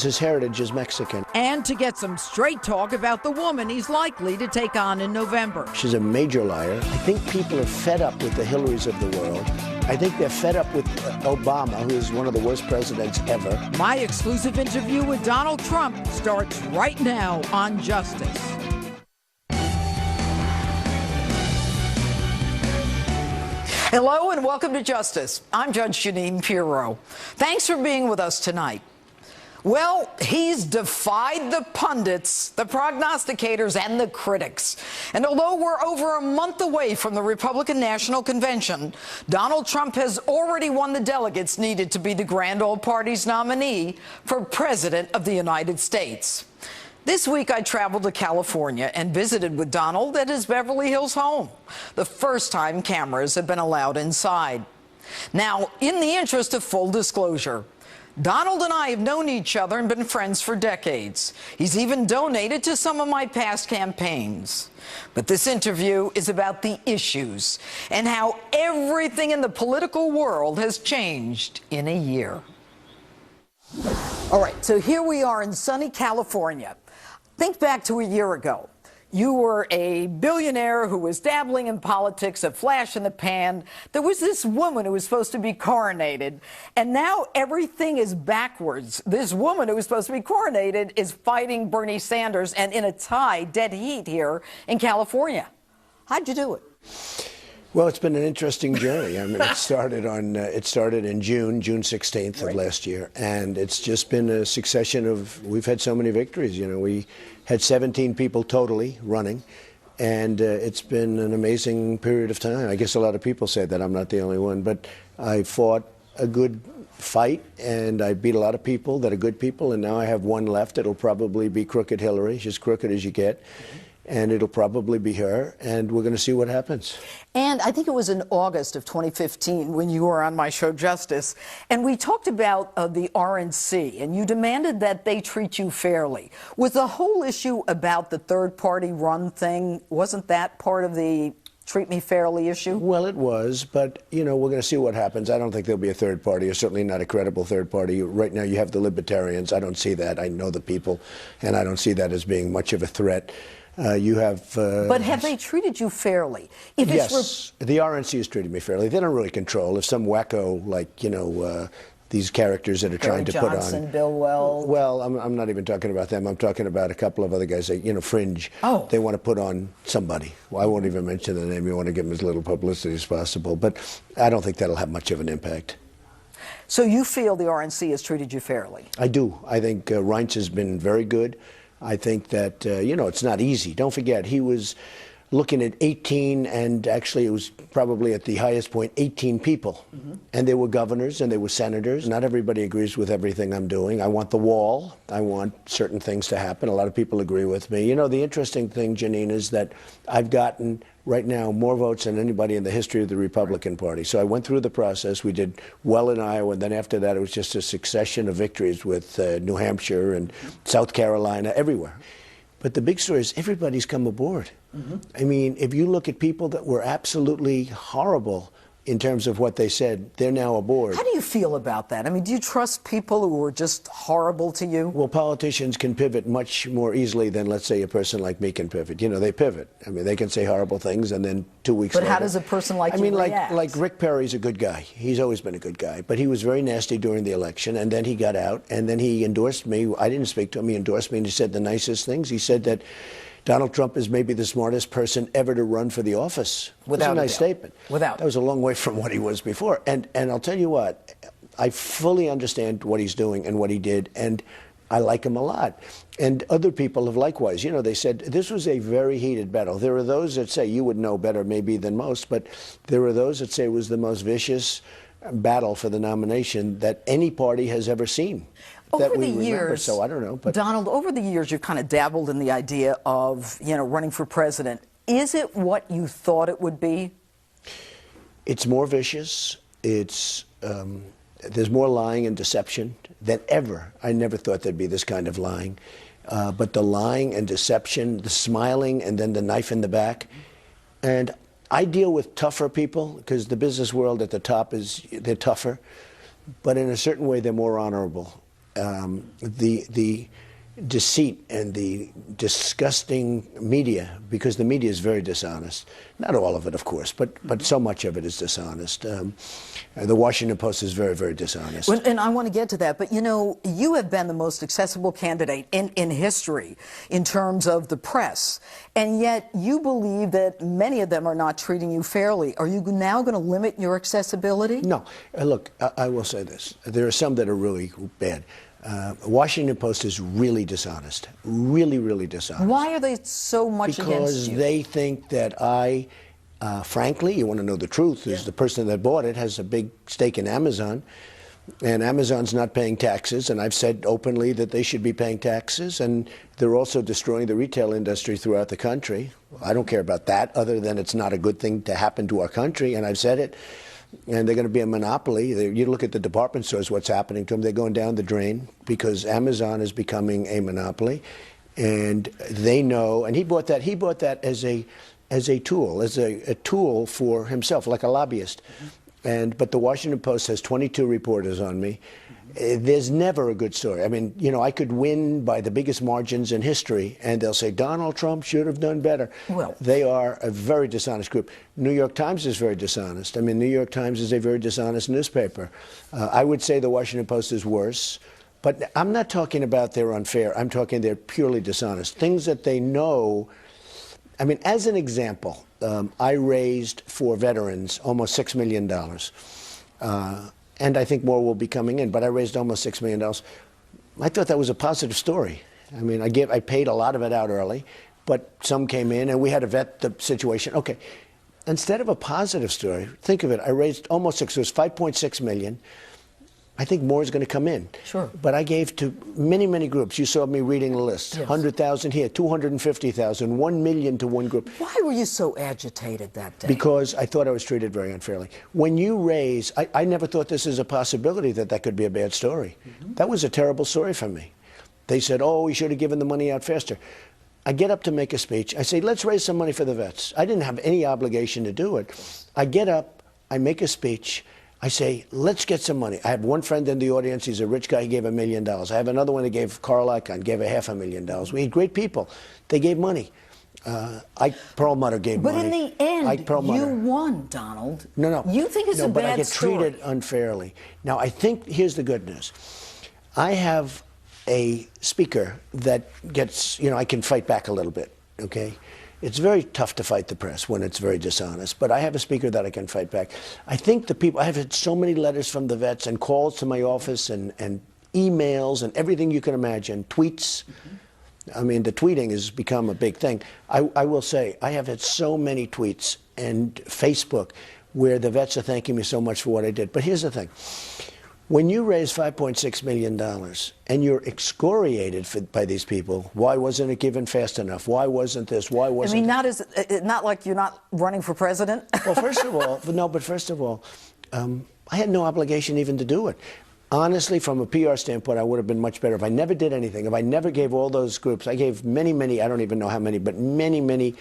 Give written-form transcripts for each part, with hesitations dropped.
His heritage is Mexican. And to get some straight talk about the woman he's likely to take on in November. She's a major liar. I think people are fed up with the Hillarys of the world. I think they're fed up with Obama, who is one of the worst presidents ever. My exclusive interview with Donald Trump starts right now on Justice. Hello and welcome to Justice. I'm Judge Jeanine Pirro. Thanks for being with us tonight. Well, he's defied the pundits, the prognosticators, and the critics. And although we're over a month away from the Republican National Convention, Donald Trump has already won the delegates needed to be the grand old party's nominee for President of the United States. This week, I traveled to California and visited with Donald at his Beverly Hills home, the first time cameras have been allowed inside. Now, in the interest of full disclosure, Donald and I have known each other and been friends for decades. He's even donated to some of my past campaigns. But this interview is about the issues and how everything in the political world has changed in a year. All right, so here we are in sunny California. Think back to a year ago. You were a billionaire who was dabbling in politics, a flash in the pan. There was this woman who was supposed to be coronated, and now everything is backwards. This woman who was supposed to be coronated is fighting Bernie Sanders and in a tie, dead heat here in California. How'd you do it? Well, it's been an interesting journey. I mean, it started in June 16th of last year, and it's just been a succession of, we've had so many victories. You know, we had 17 people totally running, and it's been an amazing period of time. I guess a lot of people say that. I'm not the only one, but I fought a good fight, and I beat a lot of people that are good people, and now I have one left. It'll probably be crooked Hillary. She's crooked as you get. And it'll probably be her, and we're going to see what happens. And I think it was in August of 2015 when you were on my show, Justice, and we talked about the RNC, and you demanded that they treat you fairly. Was the whole issue about the third-party run thing, wasn't that part of the treat me fairly issue? Well, it was, but, you know, we're going to see what happens. I don't think there'll be a third party, or certainly not a credible third party. Right now you have the libertarians. I don't see that. I know the people, and I don't see that as being much of a threat. You have... but have they treated you fairly? Yes, the RNC has treated me fairly. They don't really control. If some wacko, like, you know, these characters that are trying to put on... Bill Weld. Well, I'm not even talking about them. I'm talking about a couple of other guys, that, you know, fringe. Oh. They want to put on somebody. Well, I won't even mention the name. You want to give them as little publicity as possible. But I don't think that'll have much of an impact. So you feel the RNC has treated you fairly? I do. I think Reince has been very good. I think that, you know, it's not easy. Don't forget, he was looking at 18, and actually it was probably at the highest point, 18 people. Mm-hmm. And they were governors and they were senators. Not everybody agrees with everything I'm doing. I want the wall. I want certain things to happen. A lot of people agree with me. You know, the interesting thing, Jeanine, is that I've gotten right now more votes than anybody in the history of the Republican Party. So I went through the process. We did well in Iowa, and then after that it was just a succession of victories with New Hampshire and South Carolina, everywhere. But the big story is everybody's come aboard. Mm-hmm. I mean, if you look at people that were absolutely horrible in terms of what they said, they're now aboard. How do you feel about that? I mean, do you trust people who were just horrible to you? Well, politicians can pivot much more easily than, let's say, a person like me can pivot. You know, they pivot. I mean, they can say horrible things, and then 2 weeks later... But how does a person like you react? like Rick Perry's a good guy. He's always been a good guy. But he was very nasty during the election, and then he got out, and then he endorsed me. I didn't speak to him. He endorsed me, and he said the nicest things. He said that Donald Trump is maybe the smartest person ever to run for the office. Without That's a nice statement. Without. That was a long way from what he was before. And I'll tell you what, I fully understand what he's doing and what he did, and I like him a lot. And other people have likewise. You know, they said this was a very heated battle. There are those that say, you would know better maybe than most, but there are those that say it was the most vicious battle for the nomination that any party has ever seen. Over the years, so I don't know. But Donald, over the years, you've kind of dabbled in the idea of, you know, running for president. Is it what you thought it would be? It's more vicious. It's there's more lying and deception than ever. I never thought there'd be this kind of lying. But the lying and deception, the smiling, and then the knife in the back. And I deal with tougher people because the business world at the top they're tougher. But in a certain way, they're more honorable. the deceit and the disgusting media, because the media is very dishonest. Not all of it, of course, but so much of it is dishonest. The Washington Post is very, very dishonest. Well, and I want to get to that, but you know, you have been the most accessible candidate in history in terms of the press, and yet you believe that many of them are not treating you fairly. Are you now going to limit your accessibility? No. Look, I will say this. There are some that are really bad. Washington Post is really dishonest. Really, really dishonest. Why are they so much against you? Because they think that I, frankly, you want to know the truth, is the person that bought it has a big stake in Amazon, and Amazon's not paying taxes, and I've said openly that they should be paying taxes, and they're also destroying the retail industry throughout the country. I don't care about that, other than it's not a good thing to happen to our country, and I've said it. And they're going to be a monopoly. You look at the department stores, what's happening to them. They're going down the drain because Amazon is becoming a monopoly. And they know, and he bought that as a tool for himself, like a lobbyist. But the Washington Post has 22 reporters on me. There's never a good story. I mean, you know, I could win by the biggest margins in history, and they'll say Donald Trump should have done better. Well, they are a very dishonest group. New York Times is very dishonest. I mean, New York Times is a very dishonest newspaper. I would say the Washington Post is worse. But I'm not talking about they're unfair. I'm talking they're purely dishonest. Things that they know. I mean, as an example, I raised for veterans almost $6 million. And I think more will be coming in, but I raised almost $6 million. I thought that was a positive story. I mean, I paid a lot of it out early, but some came in, and we had to vet the situation. Okay, instead of a positive story, think of it. I raised almost it was $5.6 million. I think more is going to come in. Sure. But I gave to many, many groups. You saw me reading the list. Yes. 100,000 here, 250,000, 1 million to one group. Why were you so agitated that day? Because I thought I was treated very unfairly. When you raise, I never thought this is a possibility that could be a bad story. That was a terrible story for me. They said, oh, we should have given the money out faster. I get up to make a speech. I say, let's raise some money for the vets. I didn't have any obligation to do it. I get up, I make a speech. I say, let's get some money. I have one friend in the audience. He's a rich guy. He gave $1 million. I have another one that gave Carl Icahn, gave $500,000. We had great people. They gave money. Ike Perlmutter gave money. But in the end, you won, Donald. No. You think it's a bad story. But I get treated unfairly. Now, I think, here's the good news. I have a speaker that gets, you know, I can fight back a little bit, okay? It's very tough to fight the press when it's very dishonest, but I have a speaker that I can fight back. I think the people, I have had so many letters from the vets and calls to my office and emails and everything you can imagine, tweets. I mean, the tweeting has become a big thing. I will say, I have had so many tweets and Facebook where the vets are thanking me so much for what I did. But here's the thing. When you raise $5.6 million and you're excoriated by these people, why wasn't it given fast enough? Why wasn't this? Why wasn't not like you're not running for president? Well, first of all, I had no obligation even to do it. Honestly, from a PR standpoint, I would have been much better if I never did anything, if I never gave all those groups. I gave many, I don't even know how many, but many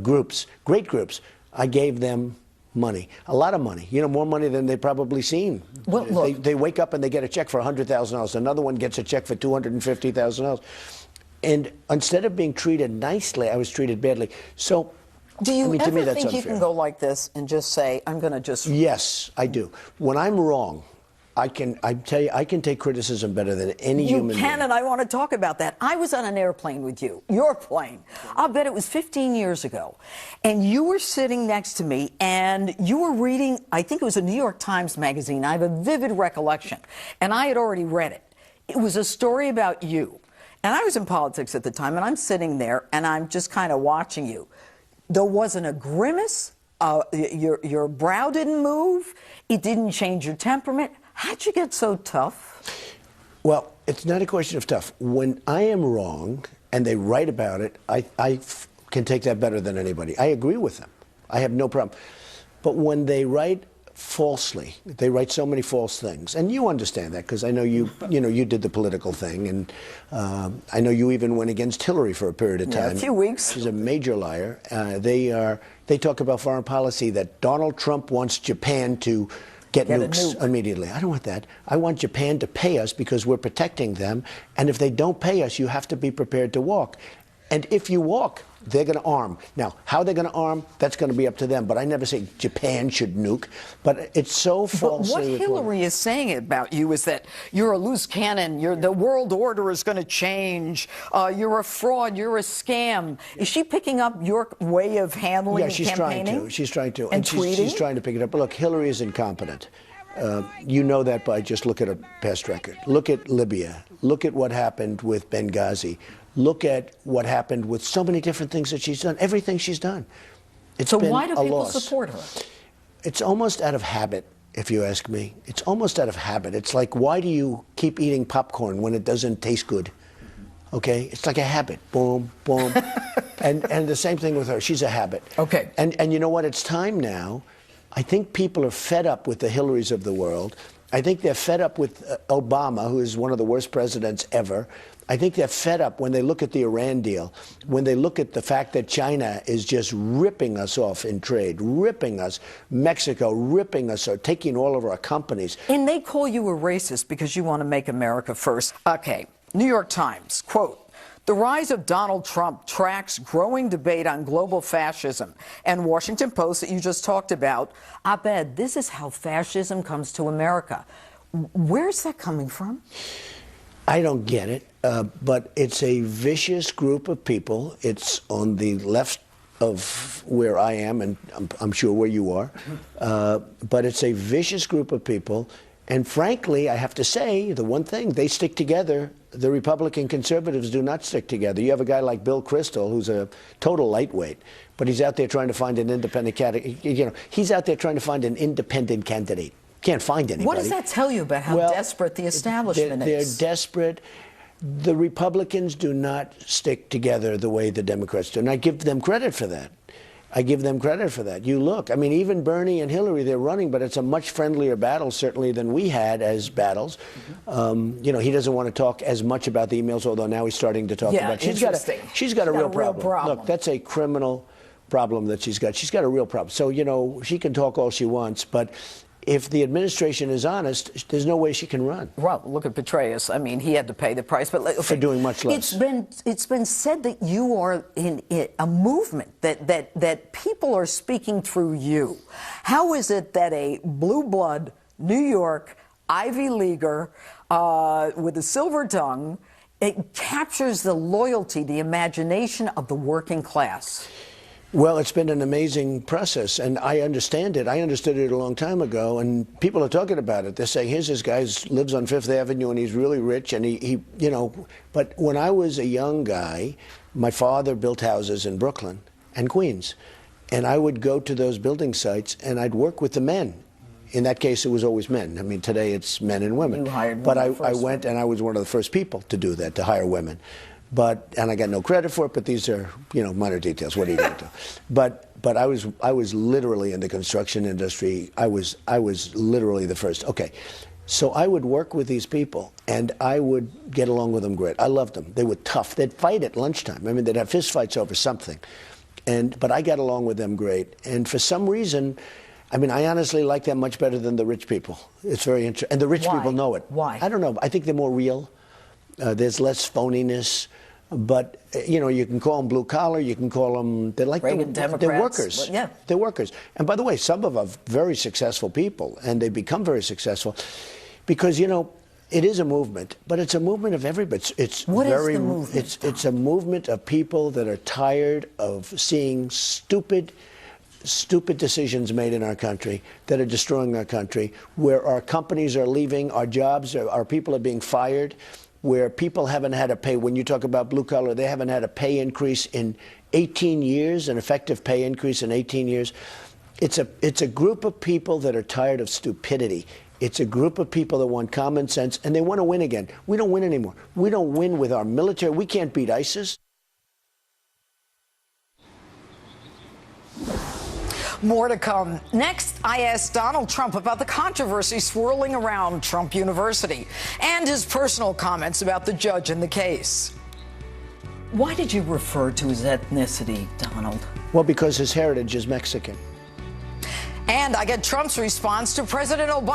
groups, great groups. I gave them money, a lot of money, you know, more money than they've probably seen. Well, look, they wake up and they get a check for $100,000. Another one gets a check for $250,000. And instead of being treated nicely, I was treated badly. So, do you to me, that's think unfair. You can go like this and just say, I'm going to just... Yes, I do. When I'm wrong, I tell you, I can take criticism better than any human being. You can, and I want to talk about that. I was on an airplane with you, your plane. I'll bet it was 15 years ago. And you were sitting next to me, and you were reading, I think it was a New York Times magazine. I have a vivid recollection. And I had already read it. It was a story about you. And I was in politics at the time, and I'm sitting there, and I'm just kind of watching you. There wasn't a grimace. Your brow didn't move. It didn't change your temperament. How'd you get so tough? Well, it's not a question of tough. When I am wrong and they write about it, I can take that better than anybody. I agree with them. I have no problem. But when they write falsely, they write so many false things, and you understand that because I know you did the political thing, and I know you even went against Hillary for a period of time. Yeah, a few weeks. She's a major liar. They talk about foreign policy that Donald Trump wants Japan to get a nukes nuke. immediately. I don't want that. I want Japan to pay us because we're protecting them. And if they don't pay us, you have to be prepared to walk. And if you walk, they're going to arm. Now, how they're going to arm, that's going to be up to them. But I never say Japan should nuke. But it's so false. But what Hillary is saying about you is that you're a loose cannon. The world order is going to change. You're a fraud. You're a scam. Is she picking up your way of handling campaigning? She's trying to. And she's tweeting? trying to pick it up. But look, Hillary is incompetent. You know that by just look at her past record. Look at Libya. Look at what happened with Benghazi. Look at what happened with so many different things that she's done. Everything she's done. So why do people support her? It's almost out of habit, if you ask me. It's almost out of habit. It's like, why do you keep eating popcorn when it doesn't taste good? Okay? It's like a habit. Boom, boom. and the same thing with her. She's a habit. Okay. And you know what? It's time now. I think people are fed up with the Hillarys of the world. I think they're fed up with Obama, who is one of the worst presidents ever. I think they're fed up when they look at the Iran deal, when they look at the fact that China is just ripping us off in trade, ripping us, Mexico ripping us, or taking all of our companies. And they call you a racist because you want to make America first. Okay, New York Times, quote, "The rise of Donald Trump tracks growing debate on global fascism." And Washington Post, that you just talked about, op-ed, "This is how fascism comes to America." Where's that coming from? I don't get it, but it's a vicious group of people. It's on the left of where I am, and I'm sure where you are. But it's a vicious group of people. And frankly, I have to say, the one thing, they stick together. The Republican conservatives do not stick together. You have a guy like Bill Kristol, who's a total lightweight, but he's out there trying to find an independent candidate. You know, he's out there trying to find an independent candidate. Can't find anybody. What does that tell you about how desperate the establishment is? They're desperate. The Republicans do not stick together the way the Democrats do. And I give them credit for that. I give them credit for that. You look, I mean, even Bernie and Hillary, they're running, but it's a much friendlier battle, certainly, than we had as battles. You know, he doesn't want to talk as much about the emails, although now he's starting to talk about it. She's got a real problem. Look, that's a criminal problem that she's got. She's got a real problem. So, you know, she can talk all she wants, but if the administration is honest, there's no way she can run. Well, look at Petraeus. I mean, he had to pay the price, but okay, for doing much less. It's been said that you are in a movement that people are speaking through you. How is it that a blue blood New York Ivy Leaguer with a silver tongue, it captures the loyalty, the imagination of the working class? Well, it's been an amazing process, and I understand it. I understood it a long time ago, and people are talking about it. They're saying, here's this guy who lives on Fifth Avenue, and he's really rich, and he you know. But when I was a young guy, my father built houses in Brooklyn and Queens, and I would go to those building sites, and I'd work with the men. In that case, it was always men. I mean, today it's men and women. You hired but I went, and I was one of the first people to do that, to hire women. And I got no credit for it, but these are, you know, minor details. What are you going to do? But I was literally in the construction industry. I was literally the first. Okay. So I would work with these people, and I would get along with them great. I loved them. They were tough. They'd fight at lunchtime. I mean, they'd have fist fights over something. But I got along with them great. And for some reason, I mean, I honestly like them much better than the rich people. It's very interesting. And the rich people know it. Why? I don't know. I think they're more real. There's less phoniness. But, you know, you can call them blue collar, you can call them, they're like they're workers. Well, yeah. They're workers. And by the way, some of them are very successful people, and they become very successful because, you know, it is a movement, but it's a movement of everybody. What is the movement? It's a movement of people that are tired of seeing stupid decisions made in our country that are destroying our country, where our companies are leaving, our jobs, our people are being fired, where people haven't had a pay. When you talk about blue collar, they haven't had a pay increase in 18 years, an effective pay increase in 18 years. It's a group of people that are tired of stupidity. It's a group of people that want common sense, and they want to win again. We don't win anymore. We don't win with our military. We can't beat ISIS. More to come. Next, I asked Donald Trump about the controversy swirling around Trump University and his personal comments about the judge in the case. Why did you refer to his ethnicity, Donald? Well, because his heritage is Mexican. And I get Trump's response to President Obama.